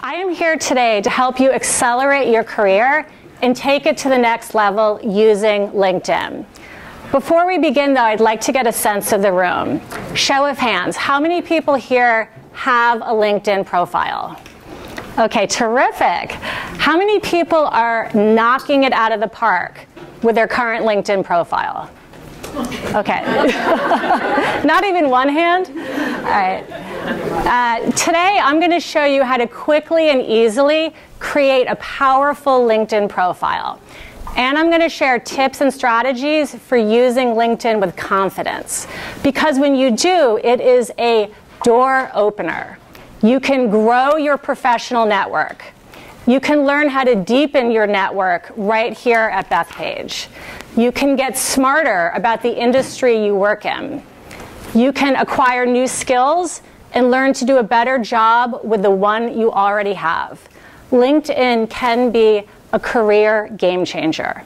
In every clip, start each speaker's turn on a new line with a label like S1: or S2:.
S1: I am here today to help you accelerate your career and take it to the next level using LinkedIn. Before we begin, though, I'd like to get a sense of the room. Show of hands, how many people here have a LinkedIn profile? Okay, terrific. How many people are knocking it out of the park with their current LinkedIn profile? Okay. Not even one hand? All right. Today, I'm going to show you how to quickly and easily create a powerful LinkedIn profile. And I'm going to share tips and strategies for using LinkedIn with confidence. Because when you do, it is a door opener. You can grow your professional network. You can learn how to deepen your network right here at Bethpage. You can get smarter about the industry you work in. You can acquire new skills and learn to do a better job with the one you already have. LinkedIn can be a career game changer.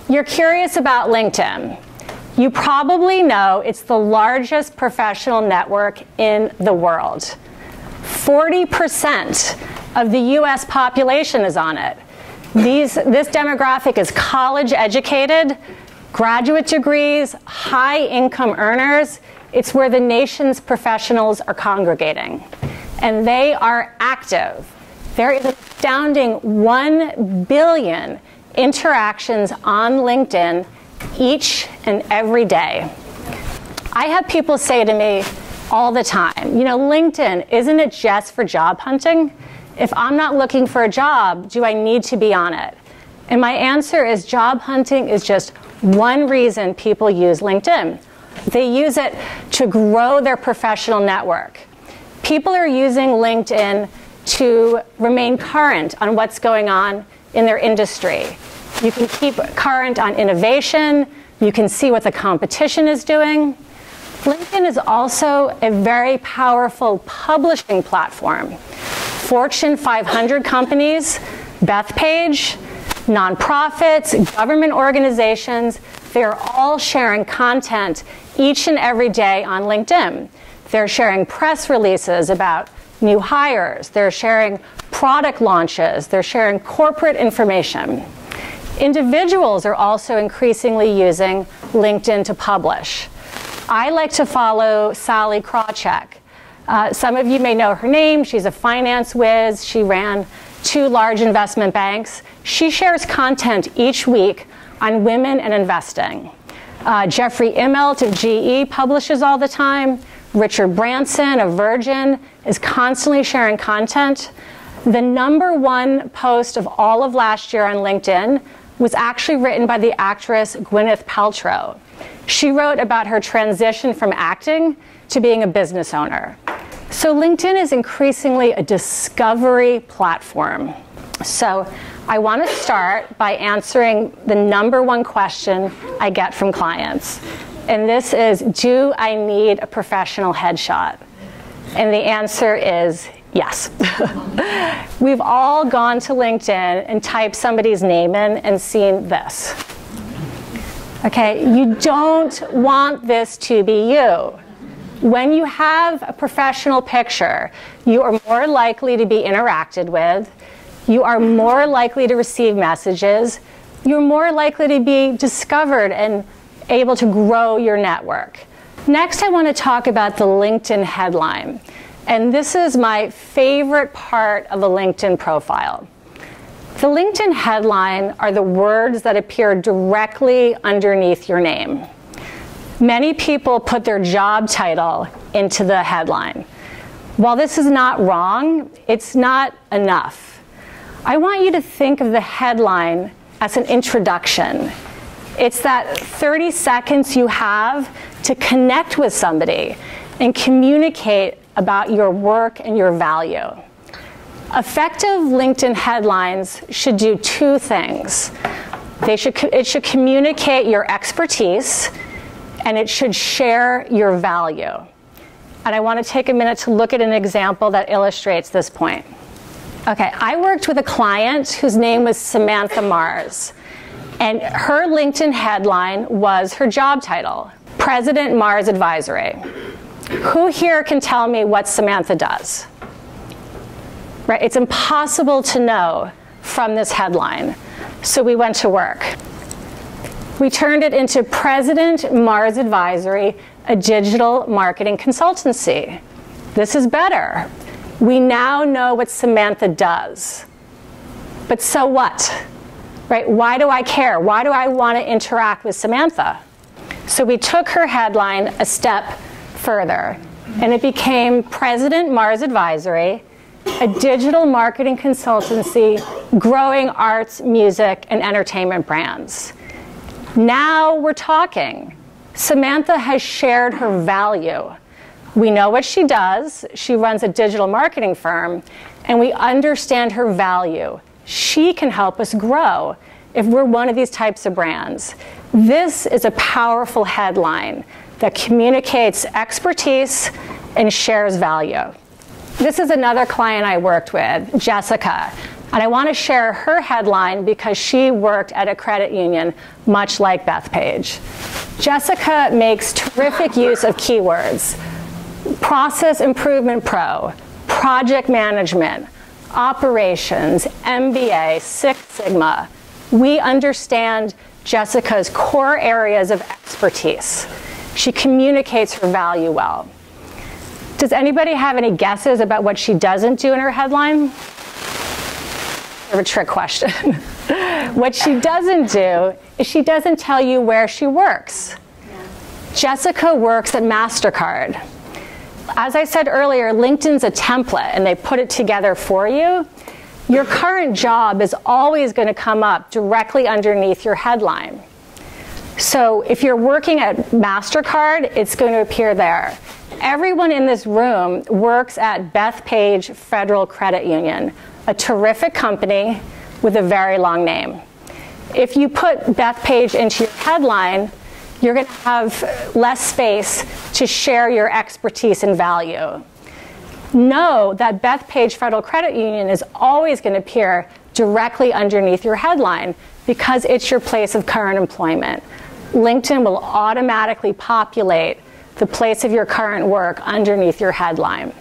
S1: You're curious about LinkedIn. You probably know it's the largest professional network in the world. 40% of the US population is on it. This demographic is college educated, graduate degrees, high income earners. It's where the nation's professionals are congregating. And they are active. There is an astounding 1 billion interactions on LinkedIn each and every day. I have people say to me all the time, you know, LinkedIn, isn't it just for job hunting? If I'm not looking for a job, do I need to be on it? And my answer is job hunting is just one reason people use LinkedIn. They use it to grow their professional network. People are using LinkedIn to remain current on what's going on in their industry. You can keep current on innovation. You can see what the competition is doing. LinkedIn is also a very powerful publishing platform. Fortune 500 companies, Bethpage, nonprofits, government organizations, they're all sharing content each and every day on LinkedIn. They're sharing press releases about new hires. They're sharing product launches. They're sharing corporate information. Individuals are also increasingly using LinkedIn to publish. I like to follow Sallie Krawcheck. Some of you may know her name. She's a finance whiz. She ran 2 large investment banks. She shares content each week on women and investing. Jeffrey Immelt of GE publishes all the time. Richard Branson of Virgin is constantly sharing content. The #1 post of all of last year on LinkedIn was actually written by the actress Gwyneth Paltrow. She wrote about her transition from acting to being a business owner. So LinkedIn is increasingly a discovery platform. So I want to start by answering the #1 question I get from clients. And this is, do I need a professional headshot? And the answer is yes. We've all gone to LinkedIn and typed somebody's name in and seen this. Okay, you don't want this to be you. When you have a professional picture, you are more likely to be interacted with. You are more likely to receive messages. You're more likely to be discovered and able to grow your network. Next, I want to talk about the LinkedIn headline. And this is my favorite part of a LinkedIn profile. The LinkedIn headline are the words that appear directly underneath your name. Many people put their job title into the headline. While this is not wrong, it's not enough. I want you to think of the headline as an introduction. It's that 30 seconds you have to connect with somebody and communicate about your work and your value. Effective LinkedIn headlines should do 2 things. It should communicate your expertise, and it should share your value. And I want to take a minute to look at an example that illustrates this point. Okay, I worked with a client whose name was Samantha Mars. And her LinkedIn headline was her job title, President Mars Advisory. Who here can tell me what Samantha does? right? It's impossible to know from this headline. So we went to work. We turned it into President Mars Advisory, a digital marketing consultancy. This is better. We now know what Samantha does. But so what? Right? Why do I care? Why do I want to interact with Samantha? So we took her headline a step further, and it became President Mars Advisory, a digital marketing consultancy growing arts, music, and entertainment brands. Now we're talking. Samantha has shared her value. We know what she does. She runs a digital marketing firm, and we understand her value. She can help us grow if we're one of these types of brands. This is a powerful headline that communicates expertise and shares value. This is another client I worked with, Jessica. And I want to share her headline because she worked at a credit union, much like Bethpage. Jessica makes terrific use of keywords: process improvement pro, project management, operations, MBA, Six Sigma. We understand Jessica's core areas of expertise. She communicates her value well. Does anybody have any guesses about what she doesn't do in her headline? A trick question. What she doesn't do is she doesn't tell you where she works. Jessica works at MasterCard. As I said earlier, LinkedIn's a template and they put it together for you. Your current job is always going to come up directly underneath your headline. So if you're working at MasterCard, it's going to appear there. Everyone in this room works at Bethpage Federal Credit Union, a terrific company with a very long name. If you put Bethpage into your headline, you're going to have less space to share your expertise and value. Know that Bethpage Federal Credit Union is always going to appear directly underneath your headline because it's your place of current employment. LinkedIn will automatically populate the place of your current work underneath your headline.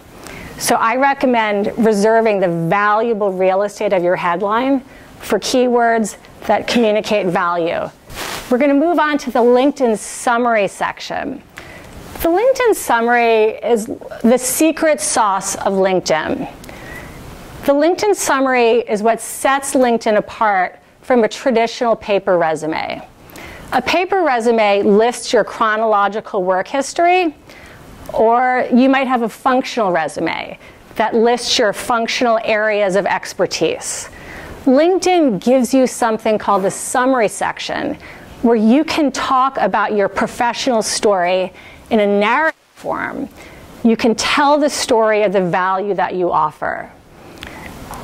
S1: So I recommend reserving the valuable real estate of your headline for keywords that communicate value. We're going to move on to the LinkedIn summary section. The LinkedIn summary is the secret sauce of LinkedIn. The LinkedIn summary is what sets LinkedIn apart from a traditional paper resume. A paper resume lists your chronological work history, or you might have a functional resume that lists your functional areas of expertise. LinkedIn gives you something called the summary section, where you can talk about your professional story in a narrative form. You can tell the story of the value that you offer.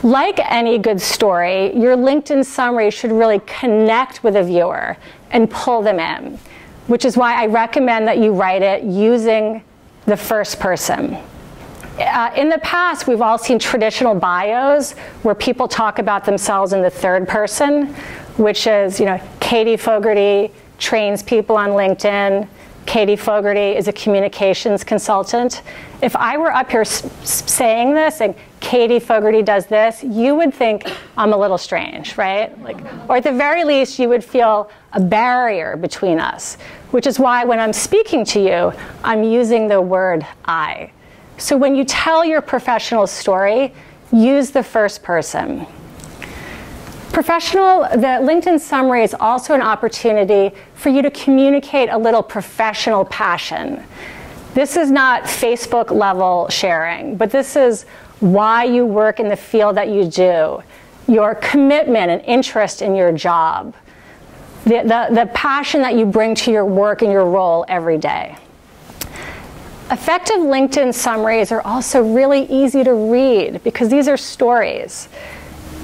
S1: Like any good story, your LinkedIn summary should really connect with a viewer and pull them in, which is why I recommend that you write it using the first person. In the past, we've all seen traditional bios where people talk about themselves in the third person, which is, Katie Fogarty trains people on LinkedIn. Katie Fogarty is a communications consultant. If I were up here saying this and Katie Fogarty does this, you would think I'm a little strange, right? Or at the very least, you would feel a barrier between us, which is why when I'm speaking to you, I'm using the word I. So when you tell your professional story, use the first person. The LinkedIn summary is also an opportunity for you to communicate a little professional passion. This is not Facebook level sharing, but this is why you work in the field that you do, your commitment and interest in your job, the passion that you bring to your work and your role every day. Effective LinkedIn summaries are also really easy to read because these are stories.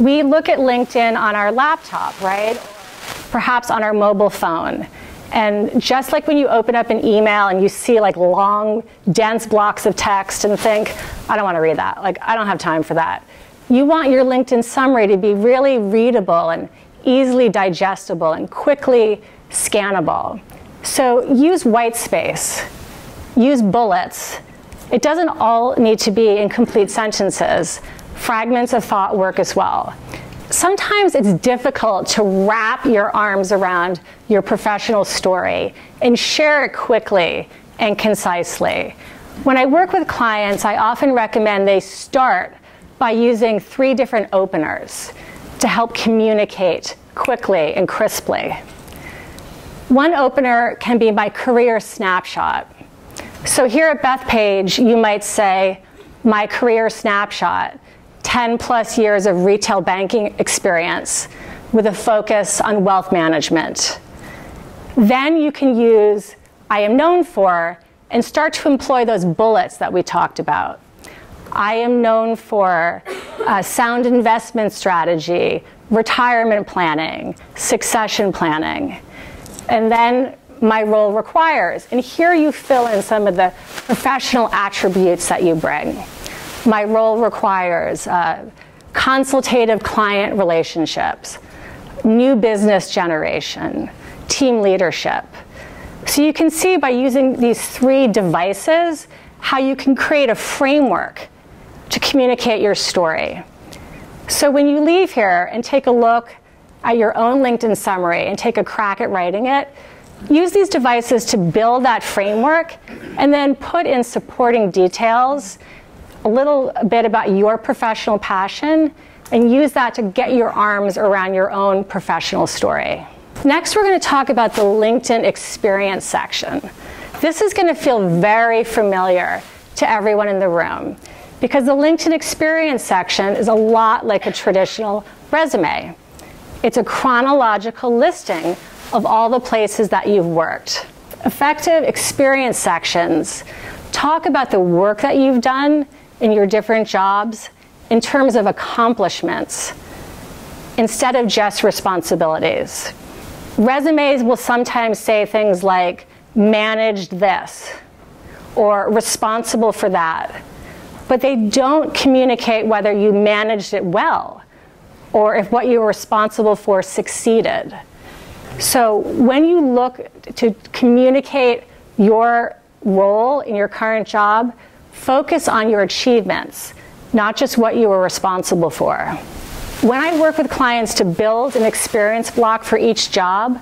S1: We look at LinkedIn on our laptop, right? Perhaps on our mobile phone. And just like when you open up an email and you see long, dense blocks of text and think, I don't want to read that. I don't have time for that. You want your LinkedIn summary to be really readable and easily digestible and quickly scannable. So use white space. Use bullets. It doesn't all need to be in complete sentences. fragments of thought work as well. Sometimes it's difficult to wrap your arms around your professional story and share it quickly and concisely. When I work with clients, I often recommend they start by using 3 different openers to help communicate quickly and crisply. One opener can be my career snapshot. So here at Bethpage, you might say, my career snapshot, 10 plus years of retail banking experience with a focus on wealth management. Then you can use I am known for and start to employ those bullets that we talked about. I am known for sound investment strategy, retirement planning, succession planning. And then my role requires. And here you fill in some of the professional attributes that you bring. My role requires consultative client relationships, new business generation, team leadership. So you can see by using these 3 devices how you can create a framework to communicate your story. So when you leave here and take a look at your own LinkedIn summary and take a crack at writing it, use these devices to build that framework and then put in supporting details, a little bit about your professional passion, and use that to get your arms around your own professional story. Next, we're going to talk about the LinkedIn experience section. This is going to feel very familiar to everyone in the room because the LinkedIn experience section is a lot like a traditional resume. It's a chronological listing of all the places that you've worked. Effective experience sections talk about the work that you've done in your different jobs in terms of accomplishments instead of just responsibilities. Resumes will sometimes say things like, managed this, or responsible for that, but they don't communicate whether you managed it well, or if what you were responsible for succeeded. So when you look to communicate your role in your current job, focus on your achievements, not just what you were responsible for. When I work with clients to build an experience block for each job,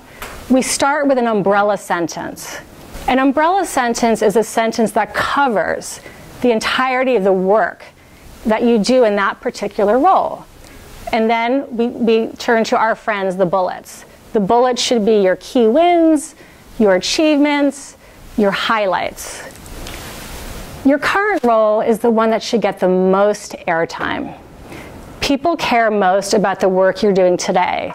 S1: we start with an umbrella sentence. An umbrella sentence is a sentence that covers the entirety of the work that you do in that particular role. And then we turn to our friends, the bullets. The bullets should be your key wins, your achievements, your highlights. Your current role is the one that should get the most airtime. People care most about the work you're doing today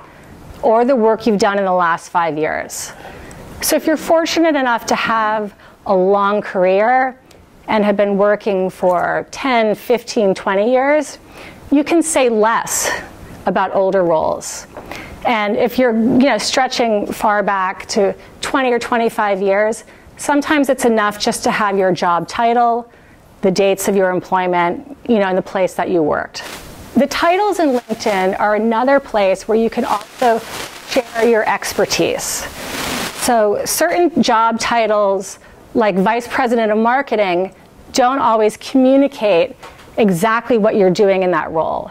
S1: or the work you've done in the last 5 years. So if you're fortunate enough to have a long career and have been working for 10, 15, 20 years, you can say less about older roles. And if you're stretching far back to 20 or 25 years, sometimes it's enough just to have your job title, the dates of your employment, and the place that you worked. The titles in LinkedIn are another place where you can also share your expertise. So certain job titles, like Vice President of Marketing, don't always communicate exactly what you're doing in that role.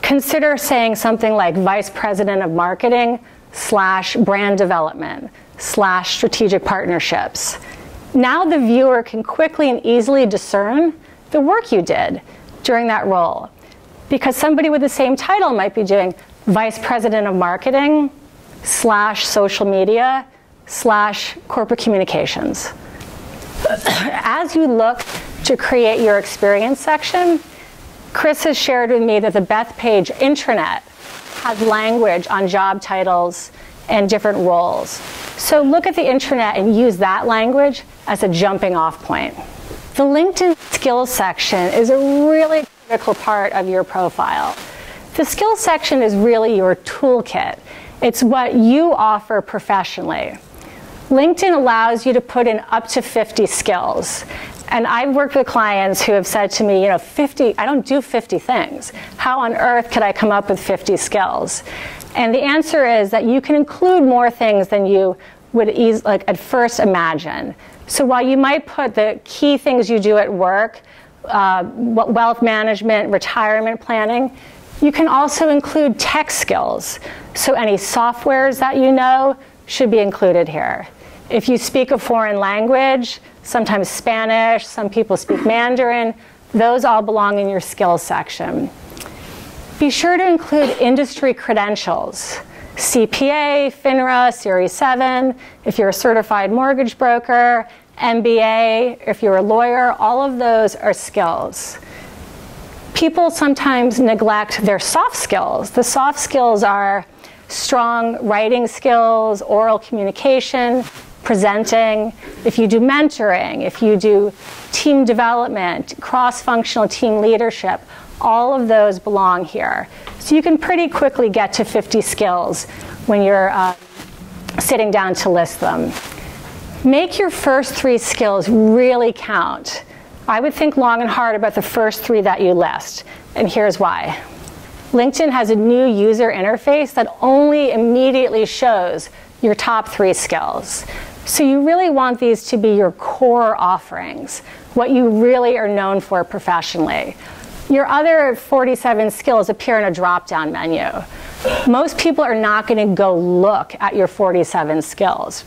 S1: Consider saying something like Vice President of Marketing / brand development / strategic partnerships. Now the viewer can quickly and easily discern the work you did during that role, because somebody with the same title might be doing Vice President of Marketing / social media / corporate communications. As you look to create your experience section, Chris has shared with me that the Bethpage intranet has language on job titles and different roles. So look at the intranet and use that language as a jumping off point. The LinkedIn skills section is a really critical part of your profile. The skills section is really your toolkit. It's what you offer professionally. LinkedIn allows you to put in up to 50 skills. And I've worked with clients who have said to me, 50, I don't do 50 things. How on earth could I come up with 50 skills? And the answer is that you can include more things than you would at first imagine. So while you might put the key things you do at work, wealth management, retirement planning. You can also include tech skills. So any softwares that you know should be included here. If you speak a foreign language, sometimes Spanish, some people speak Mandarin, those all belong in your skills section. Be sure to include industry credentials. CPA, FINRA, Series 7, if you're a certified mortgage broker, MBA, if you're a lawyer, all of those are skills. People sometimes neglect their soft skills. The soft skills are strong writing skills, oral communication, presenting. If you do mentoring, if you do team development, cross-functional team leadership, all of those belong here. So you can pretty quickly get to 50 skills when you're sitting down to list them. Make your first 3 skills really count. I would think long and hard about the first 3 that you list, and here's why. LinkedIn has a new user interface that only immediately shows your top 3 skills. So you really want these to be your core offerings, what you really are known for professionally. Your other 47 skills appear in a drop-down menu. Most people are not going to go look at your 47 skills.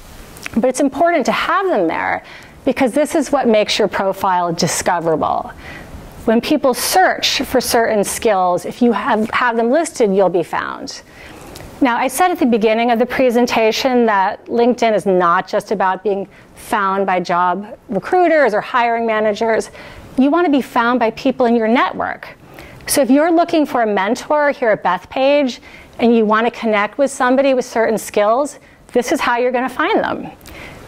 S1: But it's important to have them there because this is what makes your profile discoverable. When people search for certain skills, if you have them listed, you'll be found. Now, I said at the beginning of the presentation that LinkedIn is not just about being found by job recruiters or hiring managers. You want to be found by people in your network. So if you're looking for a mentor here at Bethpage and you want to connect with somebody with certain skills, this is how you're going to find them.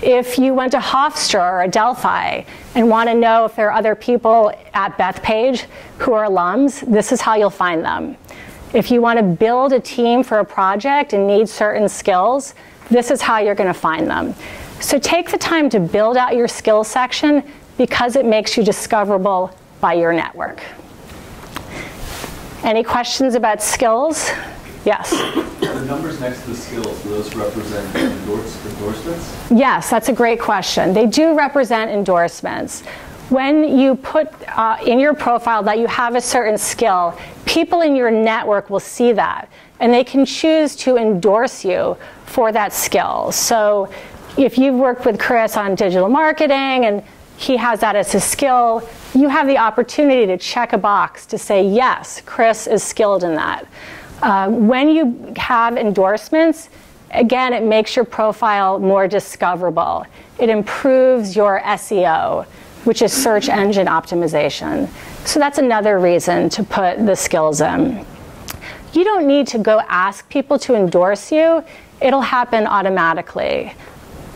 S1: If you went to Hofstra or Adelphi and want to know if there are other people at Bethpage who are alums, this is how you'll find them. If you want to build a team for a project and need certain skills, this is how you're going to find them. So take the time to build out your skills section because it makes you discoverable by your network. Any questions about skills? Yes?
S2: The numbers next to the skills, do those represent endorsements?
S1: Yes, that's a great question. They do represent endorsements. When you put in your profile that you have a certain skill, people in your network will see that, and they can choose to endorse you for that skill. So if you've worked with Chris on digital marketing and he has that as his skill, you have the opportunity to check a box to say, yes, Chris is skilled in that. When you have endorsements, again, it makes your profile more discoverable. It improves your SEO, which is search engine optimization. So that's another reason to put the skills in. You don't need to go ask people to endorse you. It'll happen automatically.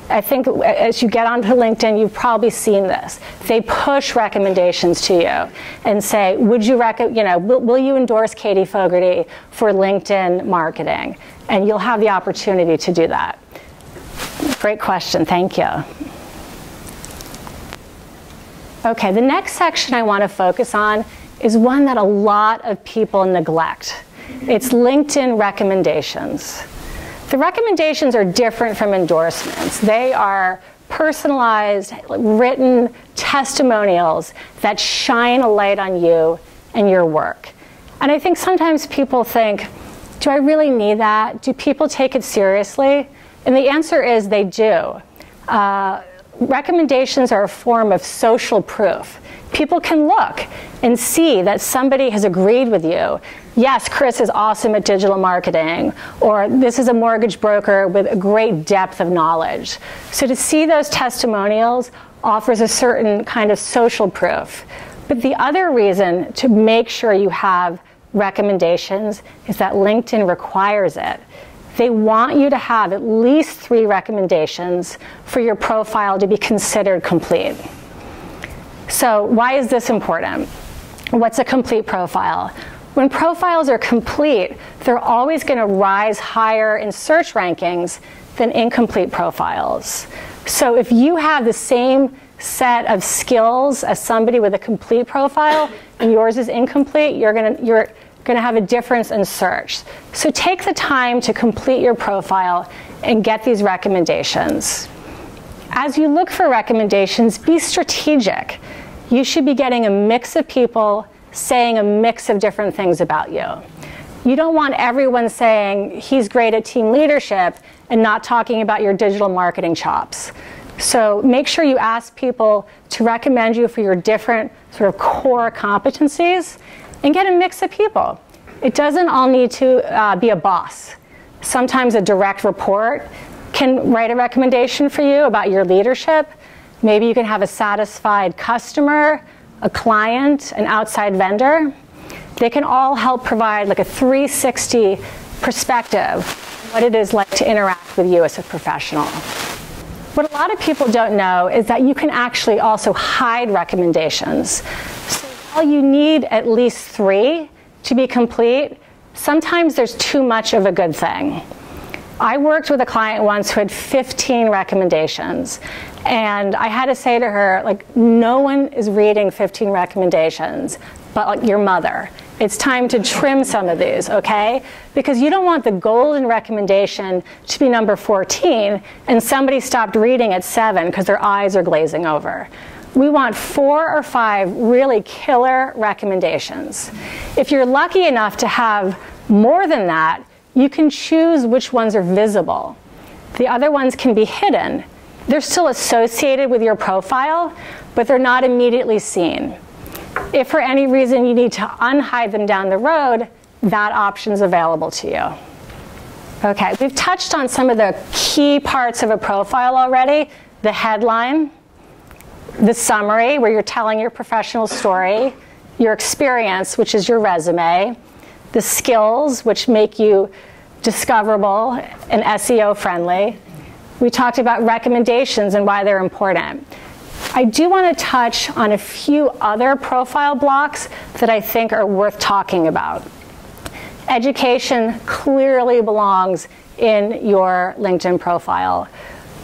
S1: I think as you get onto LinkedIn, you've probably seen this. They push recommendations to you and say, would you will you endorse Katie Fogarty for LinkedIn marketing? And you'll have the opportunity to do that. Great question, thank you. Okay, the next section I want to focus on is one that a lot of people neglect. It's LinkedIn recommendations. The recommendations are different from endorsements. They are personalized, written testimonials that shine a light on you and your work. And I think sometimes people think, do I really need that? Do people take it seriously? And the answer is they do. Recommendations are a form of social proof. People can look and see that somebody has agreed with you. Yes, Chris is awesome at digital marketing, or this is a mortgage broker with a great depth of knowledge. So to see those testimonials offers a certain kind of social proof. But the other reason to make sure you have recommendations is that LinkedIn requires it. They want you to have at least 3 recommendations for your profile to be considered complete. So why is this important? What's a complete profile? When profiles are complete, they're always going to rise higher in search rankings than incomplete profiles. So if you have the same set of skills as somebody with a complete profile and yours is incomplete, you're going to have a difference in search. So take the time to complete your profile and get these recommendations. As you look for recommendations, be strategic. You should be getting a mix of people saying a mix of different things about you. You don't want everyone saying he's great at team leadership and not talking about your digital marketing chops. So make sure you ask people to recommend you for your different sort of core competencies and get a mix of people. It doesn't all need to be a boss. Sometimes a direct report can write a recommendation for you about your leadership. Maybe you can have a satisfied customer, a client, an outside vendor. They can all help provide like a 360 perspective of what it is like to interact with you as a professional. What a lot of people don't know is that you can actually also hide recommendations. So while you need at least 3 to be complete, sometimes there's too much of a good thing. I worked with a client once who had 15 recommendations, and I had to say to her, like, no one is reading 15 recommendations but like your mother. It's time to trim some of these, okay? Because you don't want the golden recommendation to be number 14 and somebody stopped reading at 7 because their eyes are glazing over. We want 4 or 5 really killer recommendations. If you're lucky enough to have more than that, you can choose which ones are visible. The other ones can be hidden. They're still associated with your profile, but they're not immediately seen. If for any reason you need to unhide them down the road, that option is available to you. Okay, we've touched on some of the key parts of a profile already. The headline, the summary, where you're telling your professional story, your experience, which is your resume, the skills, which make you discoverable and SEO friendly. We talked about recommendations and why they're important. I do want to touch on a few other profile blocks that I think are worth talking about. Education clearly belongs in your LinkedIn profile,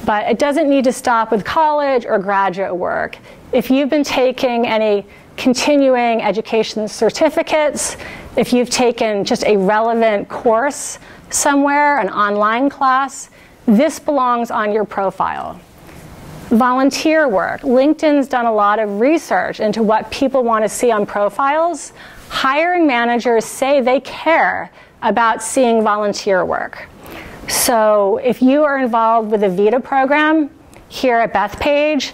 S1: but it doesn't need to stop with college or graduate work. If you've been taking any continuing education certificates, if you've taken just a relevant course somewhere, an online class, this belongs on your profile. Volunteer work. LinkedIn's done a lot of research into what people want to see on profiles. Hiring managers say they care about seeing volunteer work. So if you are involved with the VITA program here at Bethpage,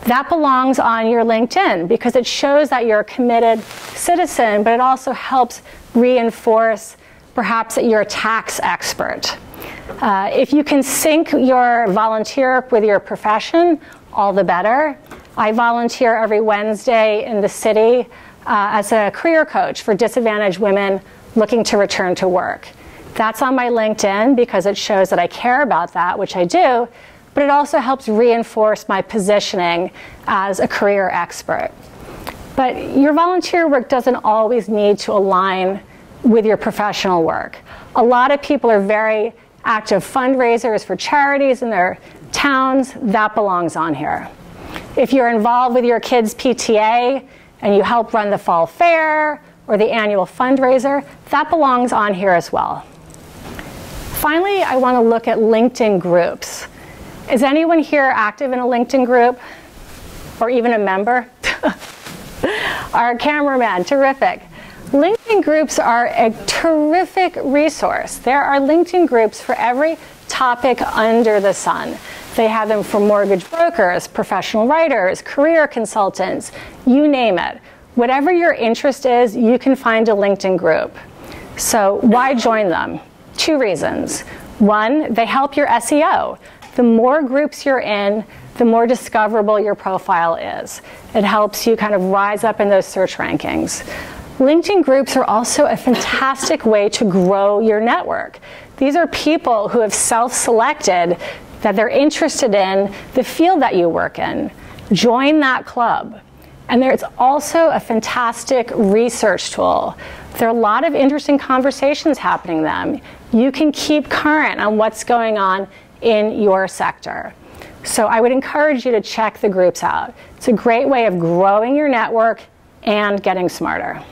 S1: that belongs on your LinkedIn because it shows that you're a committed citizen, but it also helps reinforce perhaps that you're a tax expert. If you can sync your volunteer work with your profession, all the better. I volunteer every Wednesday in the city as a career coach for disadvantaged women looking to return to work. That's on my LinkedIn because it shows that I care about that, which I do, but it also helps reinforce my positioning as a career expert. But your volunteer work doesn't always need to align with your professional work. A lot of people are very active fundraisers for charities in their towns. That belongs on here. If you're involved with your kids' PTA and you help run the fall fair or the annual fundraiser, that belongs on here as well. Finally, I want to look at LinkedIn groups. Is anyone here active in a LinkedIn group or even a member? Our cameraman, terrific. LinkedIn groups are a terrific resource. There are LinkedIn groups for every topic under the sun. They have them for mortgage brokers, professional writers, career consultants, you name it. Whatever your interest is, you can find a LinkedIn group. So why join them? 2 reasons. 1, they help your SEO. The more groups you're in, the more discoverable your profile is. It helps you kind of rise up in those search rankings. LinkedIn groups are also a fantastic way to grow your network. These are people who have self-selected that they're interested in the field that you work in. Join that club. And there's also a fantastic research tool. There are a lot of interesting conversations happening there. You can keep current on what's going on in your sector. So I would encourage you to check the groups out. It's a great way of growing your network and getting smarter.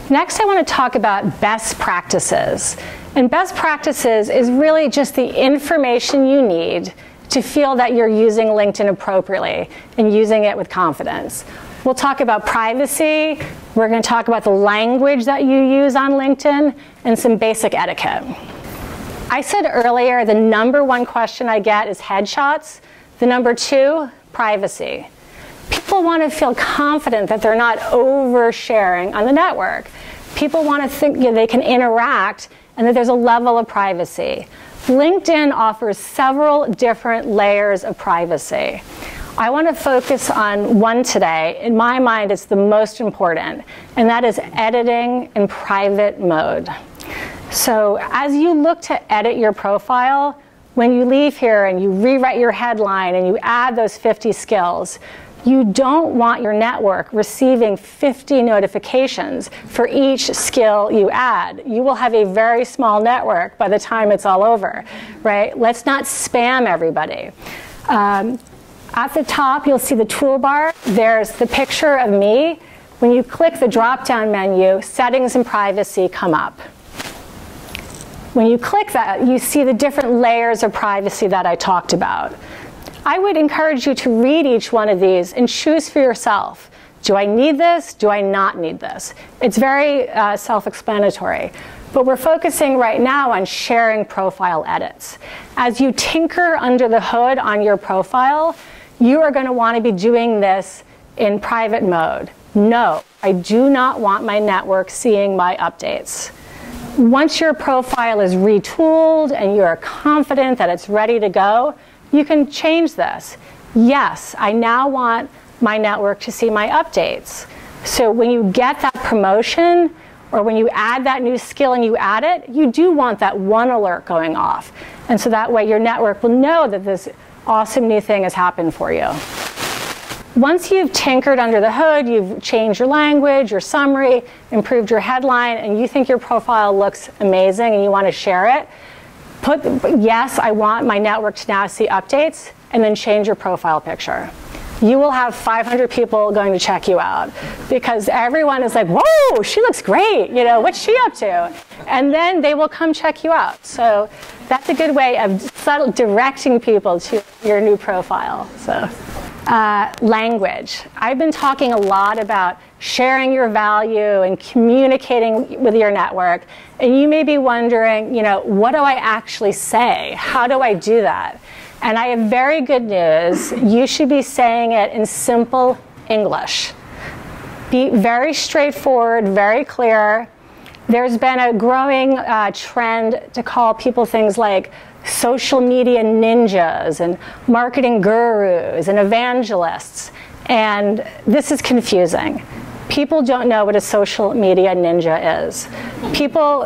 S1: Next, I want to talk about best practices. And best practices is really just the information you need to feel that you're using LinkedIn appropriately and using it with confidence. We'll talk about privacy. We're going to talk about the language that you use on LinkedIn and some basic etiquette. I said earlier the #1 question I get is headshots. The #2, privacy. People want to feel confident that they're not oversharing on the network. People want to think they can interact and that there's a level of privacy. LinkedIn offers several different layers of privacy. I want to focus on one today. In my mind, it's the most important, and that is editing in private mode. So as you look to edit your profile, when you leave here and you rewrite your headline and you add those 50 skills, you don't want your network receiving 50 notifications for each skill you add. You will have a very small network by the time it's all over, right? Let's not spam everybody. At the top, you'll see the toolbar. There's the picture of me. When you click the drop-down menu, settings and privacy come up. When you click that, you see the different layers of privacy that I talked about. I would encourage you to read each one of these and choose for yourself. Do I need this? Do I not need this? It's very self-explanatory. But we're focusing right now on sharing profile edits. As you tinker under the hood on your profile, you are going to want to be doing this in private mode. No, I do not want my network seeing my updates. Once your profile is retooled and you're confident that it's ready to go, you can change this. Yes, I now want my network to see my updates. So when you get that promotion or when you add that new skill and you add it, you do want that one alert going off. And so that way your network will know that this awesome new thing has happened for you. Once you've tinkered under the hood, you've changed your language, your summary, improved your headline, and you think your profile looks amazing and you want to share it, put, yes, I want my network to now see updates, and then change your profile picture. You will have 500 people going to check you out because everyone is like, whoa, she looks great. You know, what's she up to? And then they will come check you out. So that's a good way of directing people to your new profile. So. Language. I've been talking a lot about sharing your value and communicating with your network, and you may be wondering, you know, what do I actually say? How do I do that? And I have very good news. You should be saying it in simple English. Be very straightforward, very clear. There's been a growing trend to call people things like social media ninjas and marketing gurus and evangelists. And this is confusing. People don't know what a social media ninja is. People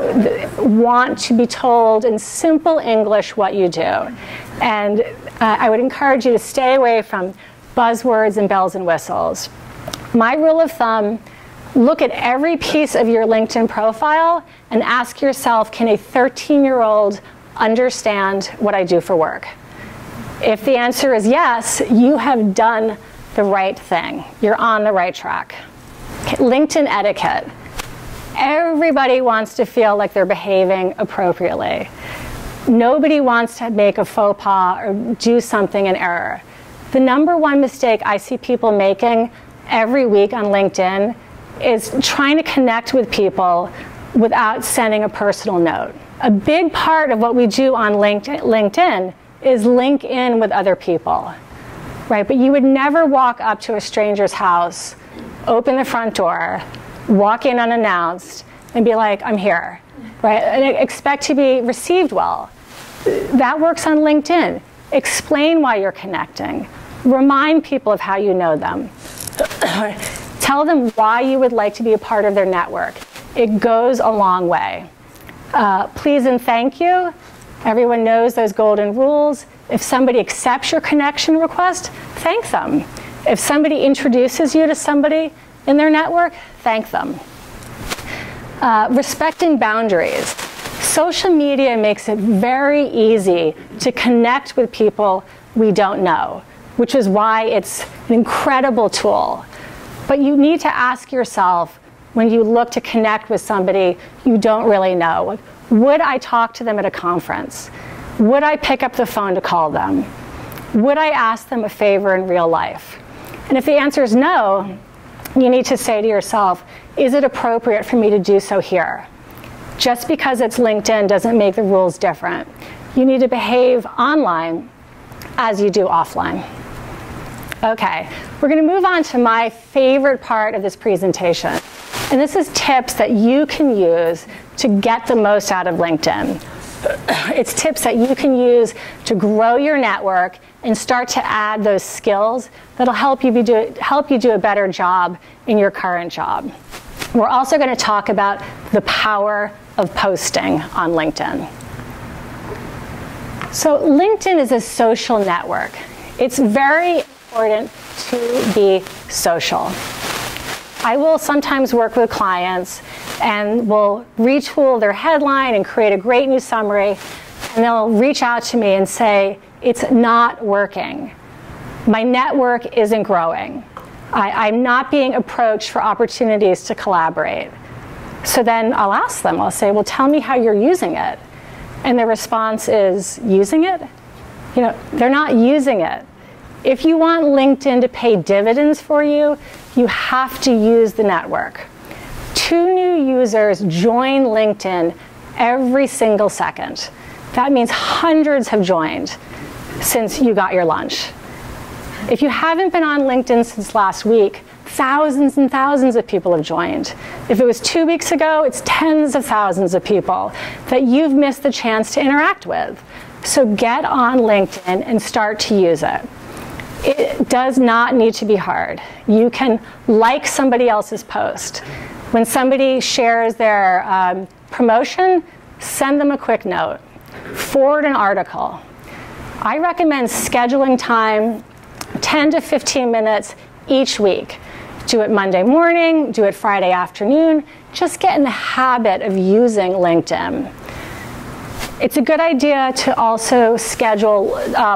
S1: want to be told in simple English what you do. And I would encourage you to stay away from buzzwords and bells and whistles. My rule of thumb, look at every piece of your LinkedIn profile and ask yourself, can a 13-year-old understand what I do for work? If the answer is yes, you have done the right thing. You're on the right track. Okay, LinkedIn etiquette. Everybody wants to feel like they're behaving appropriately. Nobody wants to make a faux pas or do something in error. The #1 mistake I see people making every week on LinkedIn is trying to connect with people without sending a personal note. A big part of what we do on LinkedIn is link in with other people, right? But you would never walk up to a stranger's house, open the front door, walk in unannounced, and be like, I'm here, right? And expect to be received well. That works on LinkedIn. Explain why you're connecting. Remind people of how you know them. Tell them why you would like to be a part of their network. It goes a long way. Please and thank you. Everyone knows those golden rules. If somebody accepts your connection request, thank them. If somebody introduces you to somebody in their network, thank them. Respecting boundaries. Social media makes it very easy to connect with people we don't know, which is why it's an incredible tool. But you need to ask yourself, when you look to connect with somebody you don't really know, would I talk to them at a conference? Would I pick up the phone to call them? Would I ask them a favor in real life? And if the answer is no, you need to say to yourself, is it appropriate for me to do so here? Just because it's LinkedIn doesn't make the rules different. You need to behave online as you do offline. Okay, we're going to move on to my favorite part of this presentation. And this is tips that you can use to get the most out of LinkedIn. It's tips that you can use to grow your network and start to add those skills that'll help you do a better job in your current job. We're also going to talk about the power of posting on LinkedIn. So LinkedIn is a social network. It's very important to be social. I will sometimes work with clients and will retool their headline and create a great new summary, and they'll reach out to me and say, it's not working. My network isn't growing. I'm not being approached for opportunities to collaborate. So then I'll ask them, I'll say, well, tell me how you're using it. And their response is, using it? You know, they're not using it. If you want LinkedIn to pay dividends for you, you have to use the network. 2 new users join LinkedIn every single second. That means hundreds have joined since you got your lunch. If you haven't been on LinkedIn since last week, thousands and thousands of people have joined. If it was 2 weeks ago, it's tens of thousands of people that you've missed the chance to interact with. So get on LinkedIn and start to use it. It does not need to be hard. You can like somebody else's post. When somebody shares their promotion, send them a quick note. Forward an article. I recommend scheduling time 10 to 15 minutes each week. Do it Monday morning, do it Friday afternoon. Just get in the habit of using LinkedIn. It's a good idea to also schedule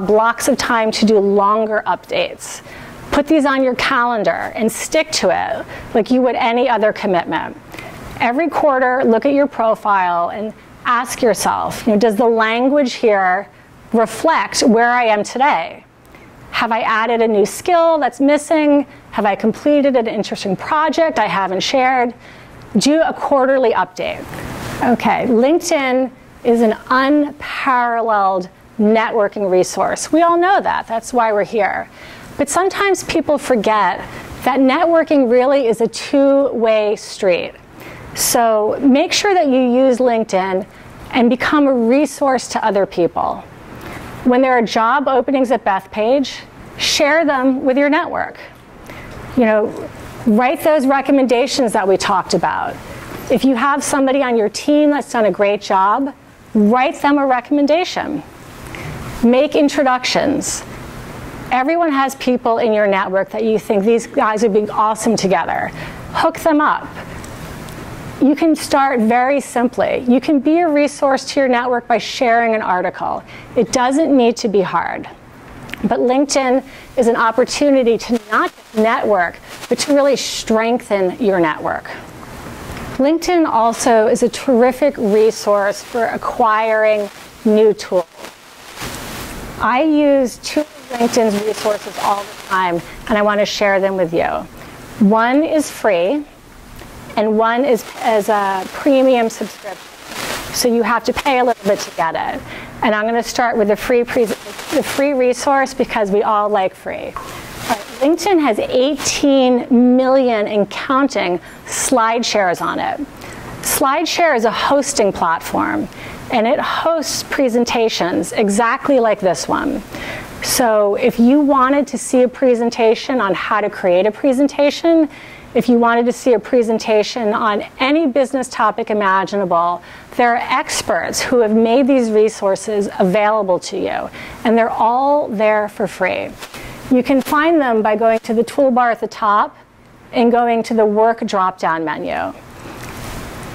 S1: blocks of time to do longer updates. Put these on your calendar and stick to it like you would any other commitment. Every quarter, look at your profile and ask yourself, does the language here reflect where I am today? Have I added a new skill that's missing? Have I completed an interesting project I haven't shared? Do a quarterly update. Okay, LinkedIn is an unparalleled networking resource. We all know that. That's why we're here. But sometimes people forget that networking really is a two-way street. So make sure that you use LinkedIn and become a resource to other people. When there are job openings at Bethpage, share them with your network. Write those recommendations that we talked about. If you have somebody on your team that's done a great job, write them a recommendation. Make introductions. Everyone has people in your network that you think these guys would be awesome together. Hook them up. You can start very simply. You can be a resource to your network by sharing an article. It doesn't need to be hard. But LinkedIn is an opportunity to not just network, but to really strengthen your network. LinkedIn also is a terrific resource for acquiring new tools. I use 2 of LinkedIn's resources all the time, and I want to share them with you. One is free, and one is as a premium subscription. So you have to pay a little bit to get it. And I'm going to start with the free resource because we all like free. All right, LinkedIn has 18 million and counting SlideShares on it. SlideShare is a hosting platform, and it hosts presentations exactly like this one. So if you wanted to see a presentation on how to create a presentation, if you wanted to see a presentation on any business topic imaginable, there are experts who have made these resources available to you, and they're all there for free. You can find them by going to the toolbar at the top and going to the Work drop-down menu.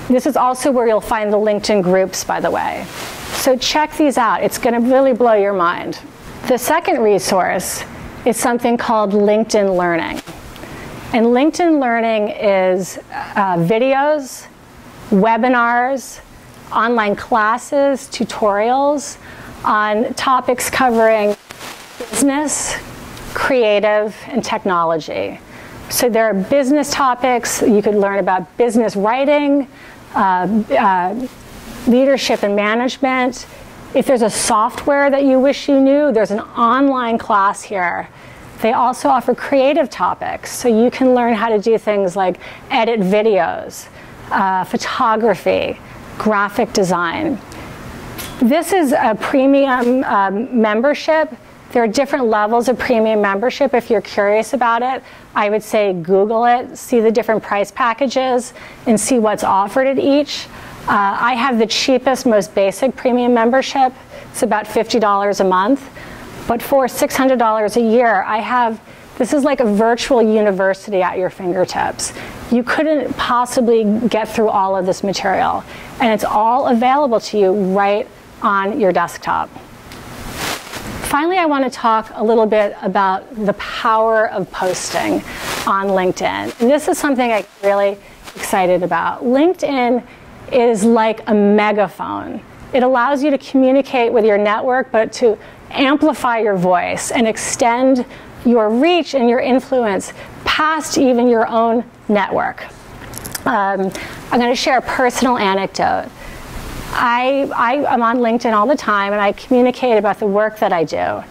S1: This is also where you'll find the LinkedIn groups, by the way. So check these out. It's going to really blow your mind. The second resource is something called LinkedIn Learning. And LinkedIn Learning is videos, webinars, online classes, tutorials on topics covering business, creative, and technology. So there are business topics. You could learn about business writing, leadership and management. If there's a software that you wish you knew, there's an online class here. They also offer creative topics, so you can learn how to do things like edit videos, photography, graphic design. This is a premium membership. There are different levels of premium membership. If you're curious about it, I would say Google it, see the different price packages, and see what's offered at each. I have the cheapest, most basic premium membership. It's about $50 a month. But for $600 a year, this is like a virtual university at your fingertips. You couldn't possibly get through all of this material. And it's all available to you right on your desktop. Finally, I want to talk a little bit about the power of posting on LinkedIn. And this is something I'm really excited about. LinkedIn is like a megaphone. It allows you to communicate with your network, but to amplify your voice and extend your reach and your influence past even your own network. I'm going to share a personal anecdote. I'm on LinkedIn all the time, and I communicate about the work that I do.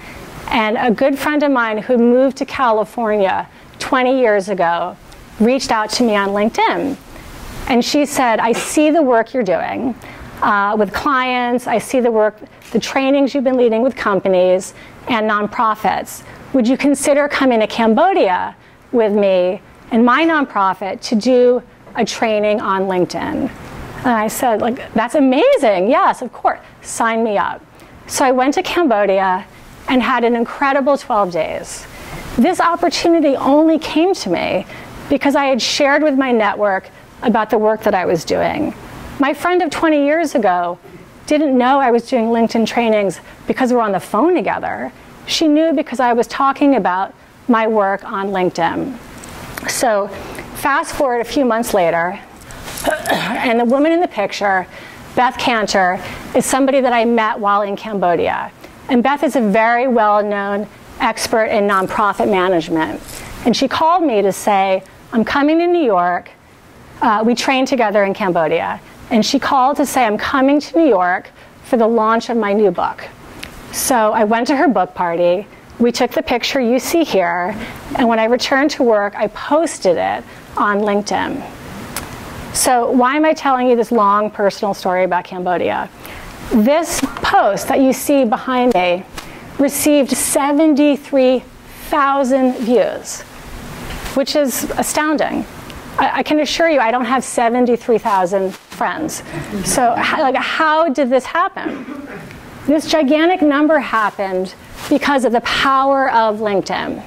S1: And a good friend of mine who moved to California 20 years ago reached out to me on LinkedIn. And she said, I see the work you're doing with clients. I see the trainings you've been leading with companies and nonprofits. Would you consider coming to Cambodia with me and my nonprofit to do a training on LinkedIn? And I said, that's amazing. Yes, of course. Sign me up. So I went to Cambodia and had an incredible 12 days. This opportunity only came to me because I had shared with my network about the work that I was doing. My friend of 20 years ago didn't know I was doing LinkedIn trainings because we were on the phone together. She knew because I was talking about my work on LinkedIn. So fast forward a few months later, and the woman in the picture, Beth Cantor, is somebody that I met while in Cambodia. And Beth is a very well-known expert in nonprofit management. And she called me to say, I'm coming to New York. We trained together in Cambodia. And she called to say, I'm coming to New York for the launch of my new book. So I went to her book party. We took the picture you see here. And when I returned to work, I posted it on LinkedIn. So why am I telling you this long personal story about Cambodia? This post that you see behind me received 73,000 views, which is astounding. I can assure you I don't have 73,000 friends. So how did this happen? This gigantic number happened because of the power of LinkedIn.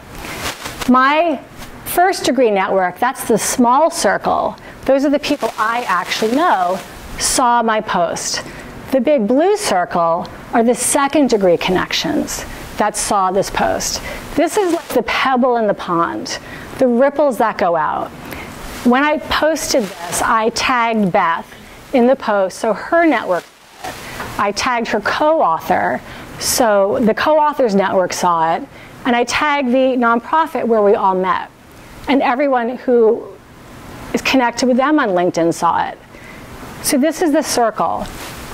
S1: My first degree network, that's the small circle, those are the people I actually know, saw my post. The big blue circle are the second degree connections that saw this post. This is like the pebble in the pond, the ripples that go out. When I posted this, I tagged Beth in the post, so her network saw it. I tagged her co-author, so the co-authors network saw it, and I tagged the nonprofit where we all met. And everyone who is connected with them on LinkedIn saw it. So this is the circle.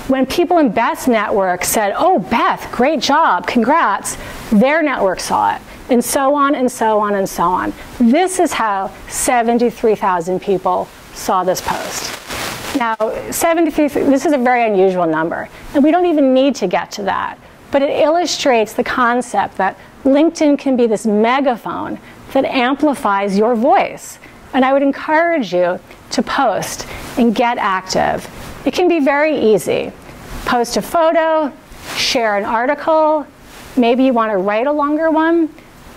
S1: When people in Beth's network said, oh, Beth, great job, congrats, their network saw it, and so on and so on and so on. This is how 73,000 people saw this post. Now, 73, this is a very unusual number, and we don't even need to get to that. But it illustrates the concept that LinkedIn can be this megaphone that amplifies your voice. And I would encourage you to post and get active. It can be very easy. Post a photo, share an article, maybe you want to write a longer one,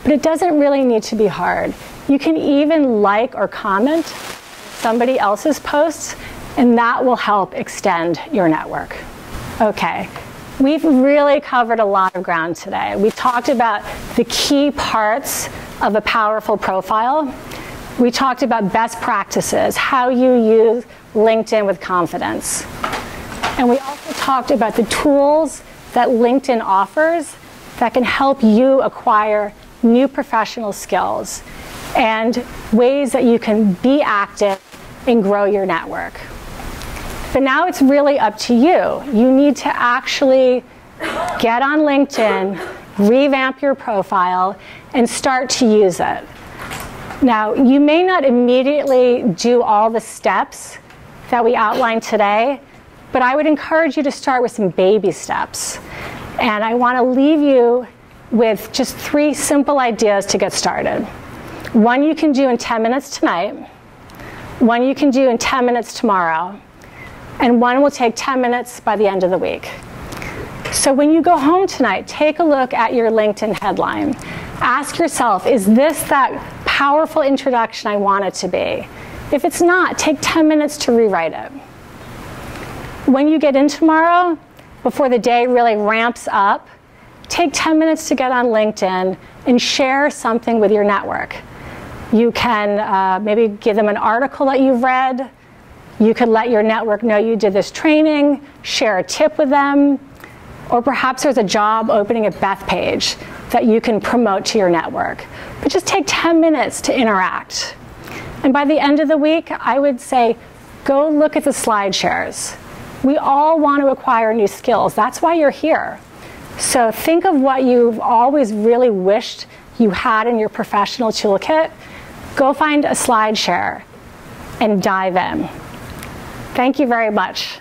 S1: but it doesn't really need to be hard. You can even like or comment somebody else's posts, and that will help extend your network. Okay, we've really covered a lot of ground today. We talked about the key parts of a powerful profile. We talked about best practices, how you use LinkedIn with confidence. And we also talked about the tools that LinkedIn offers that can help you acquire new professional skills. and ways that you can be active and grow your network. But now it's really up to you. You need to actually get on LinkedIn, revamp your profile, and start to use it. Now, you may not immediately do all the steps that we outlined today, but I would encourage you to start with some baby steps. And I want to leave you with just 3 simple ideas to get started. One you can do in 10 minutes tonight, one you can do in 10 minutes tomorrow, and one will take 10 minutes by the end of the week. So when you go home tonight, take a look at your LinkedIn headline. Ask yourself, is this that powerful introduction I want it to be? If it's not, take 10 minutes to rewrite it. When you get in tomorrow, before the day really ramps up, take 10 minutes to get on LinkedIn and share something with your network. You can maybe give them an article that you've read. You could let your network know you did this training, share a tip with them, or perhaps there's a job opening at Bethpage that you can promote to your network. But just take 10 minutes to interact. And by the end of the week, I would say, go look at the slide shares. We all want to acquire new skills. That's why you're here. So think of what you've always really wished you had in your professional toolkit. Go find a slide share and dive in. Thank you very much.